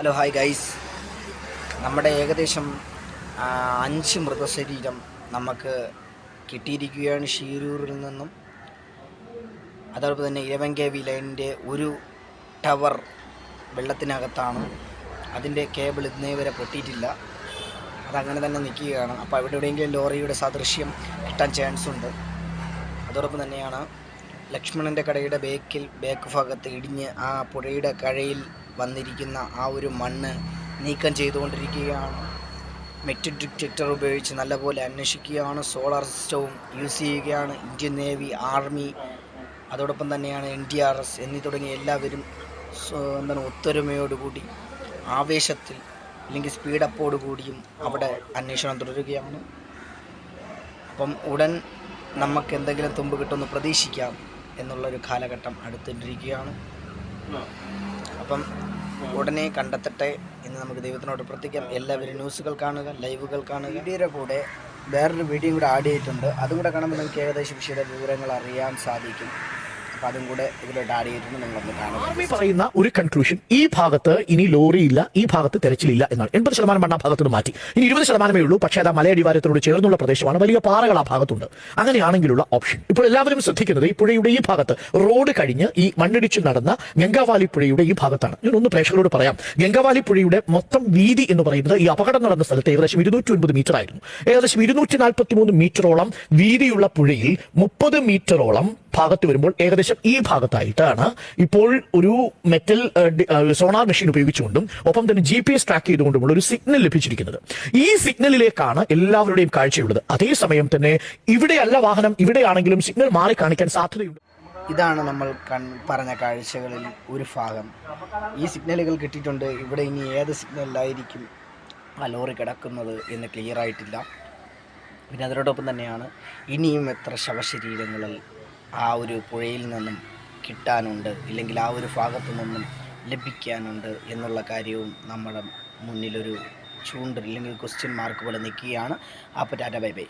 Hello hi guys, നമ്മുടെ ഏകദേശം 5 മൃതശരീരം നമുക്ക് കിട്ടിയിരിക്കുകയാണ് ഷീരൂരിൽ നിന്നും. അതോടൊപ്പം തന്നെ 11 kV ലൈനിൻ്റെ ഒരു ടവർ വെള്ളത്തിനകത്താണ്. അതിൻ്റെ കേബിൾ ഇന്നേ വരെ പൊട്ടിയിട്ടില്ല, അതങ്ങനെ തന്നെ നിൽക്കുകയാണ്. അപ്പോൾ അവിടെ എവിടെയെങ്കിലും ലോറിയുടെ സാദൃശ്യം കിട്ടാൻ ചാൻസ് ഉണ്ട്. അതോടൊപ്പം തന്നെയാണ് ലക്ഷ്മണൻ്റെ കടയുടെ ബാക്ക് ഭാഗത്ത് ഇടിഞ്ഞ് ആ പുഴയുടെ കരയിൽ വന്നിരിക്കുന്ന ആ ഒരു മണ്ണ് നീക്കം ചെയ്തുകൊണ്ടിരിക്കുകയാണ്. മെറ്റൽ ഡിറ്റക്ടർ ഉപയോഗിച്ച് നല്ലപോലെ അന്വേഷിക്കുകയാണ്. സോളാർ സിസ്റ്റവും യൂസ് ചെയ്യുകയാണ്. ഇന്ത്യൻ നേവി, ആർമി, അതോടൊപ്പം തന്നെയാണ് NDRS എന്നീ തുടങ്ങിയ എല്ലാവരും ഒത്തൊരുമയോടുകൂടി ആവേശത്തിൽ അല്ലെങ്കിൽ സ്പീഡപ്പോടുകൂടിയും അവിടെ അന്വേഷണം തുടരുകയാണ്. അപ്പം ഉടൻ നമുക്ക് എന്തെങ്കിലും തുമ്പ് കിട്ടുമെന്ന് പ്രതീക്ഷിക്കാം എന്നുള്ളൊരു കാലഘട്ടം അടുത്തിരിക്കുകയാണ്. അപ്പം ഉടനെ കണ്ടെത്തട്ടെ എന്ന് നമുക്ക് ദൈവത്തിനോട് പ്രാർത്ഥിക്കാം. എല്ലാവരും ന്യൂസുകൾ കാണുക, ലൈവുകൾ കാണുക. വീഡിയോയുടെ കൂടെ വേറൊരു വീഡിയോ കൂടെ ആഡ് ചെയ്തിട്ടുണ്ട്. അതും കൂടെ കാണുമ്പോൾ നിങ്ങൾക്ക് ഏകദേശം വിഷയയുടെ വിവരങ്ങൾ അറിയാൻ സാധിക്കും. അപ്പോൾ അതും കൂടെ ഇതിലോട്ട് ആഡ് ചെയ്തിട്ടുണ്ട്, നിങ്ങളൊന്ന് കാണുക. ആർമി പറയുന്ന ഒരു കൺക്ലൂഷൻ, ഈ ഭാഗത്ത് ഇനി ലോറിയില്ല, ഈ ഭാഗത്ത് തെരച്ചിലില്ല എന്നാണ്. 80% മണ്ണ് ആ ഭാഗത്തോട് മാറ്റി. ഇനി 20% ഉള്ളൂ. പക്ഷേ അത് മലയടിവാരത്തോട് ചേർന്നുള്ള പ്രദേശമാണ്, വലിയ പാറകൾ ആ ഭാഗത്തുണ്ട്. അങ്ങനെയാണെങ്കിലുള്ള ഓപ്ഷൻ ഇപ്പോൾ എല്ലാവരും ശ്രദ്ധിക്കുന്നത് ഈ പുഴയുടെ ഈ ഭാഗത്ത് റോഡ് കഴിഞ്ഞ് ഈ മണ്ണിടിച്ചു നടന്ന ഗംഗാവാലി പുഴയുടെ ഈ ഭാഗത്താണ്. ഞാൻ ഒന്ന് പ്രേക്ഷകരോട് പറയാം, ഗംഗാവാലി പുഴയുടെ മൊത്തം വീതി എന്ന് പറയുന്നത് ഈ അപകടം നടന്ന സ്ഥലത്ത് ഏകദേശം 209 മീറ്റർ ആയിരുന്നു. ഏകദേശം 243 മീറ്ററോളം വീതിയുള്ള പുഴയിൽ 30 മീറ്ററോളം ഭാഗത്ത് വരുമ്പോൾ ഏകദേശം ഈ ഭാഗത്തായിട്ടാണ് ഇപ്പോൾ ഒരു മെറ്റൽ സോണാർ മെഷീൻ ഉപയോഗിച്ചുകൊണ്ടും ഒപ്പം തന്നെ GPS ട്രാക്ക് ചെയ്തുകൊണ്ടുമുള്ള ഒരു സിഗ്നൽ ലഭിച്ചിരിക്കുന്നത്. ഈ സിഗ്നലിലേക്കാണ് എല്ലാവരുടെയും കാഴ്ചയുള്ളത്. അതേസമയം തന്നെ ഇവിടെയല്ല വാഹനം, ഇവിടെയാണെങ്കിലും സിഗ്നൽ മാറി കാണിക്കാൻ സാധ്യതയുണ്ട്. ഇതാണ് നമ്മൾ പറഞ്ഞ കാഴ്ചകളിൽ ഒരു ഭാഗം. ഈ സിഗ്നലുകൾ കിട്ടിയിട്ടുണ്ട്. ഇവിടെ ഇനി ഏത് സിഗ്നലിലായിരിക്കും ആ ലോറി കിടക്കുന്നത് എന്ന് ക്ലിയർ ആയിട്ടില്ല. പിന്നെ അതിനോടൊപ്പം തന്നെയാണ് ഇനിയും എത്ര ശവശരീരങ്ങളിൽ ആ ഒരു പുഴയിൽ നിന്നും കിട്ടാനുണ്ട്, ഇല്ലെങ്കിൽ ആ ഒരു ഭാഗത്തു നിന്നും ലഭിക്കാനുണ്ട് എന്നുള്ള കാര്യവും നമ്മുടെ മുന്നിലൊരു ചൂണ്ടൽ അല്ലെങ്കിൽ ക്വസ്റ്റ്യൻ മാർക്ക് പോലെ നിൽക്കുകയാണ്. അപ്പോൾ ടാറ്റ, ബൈ ബൈ.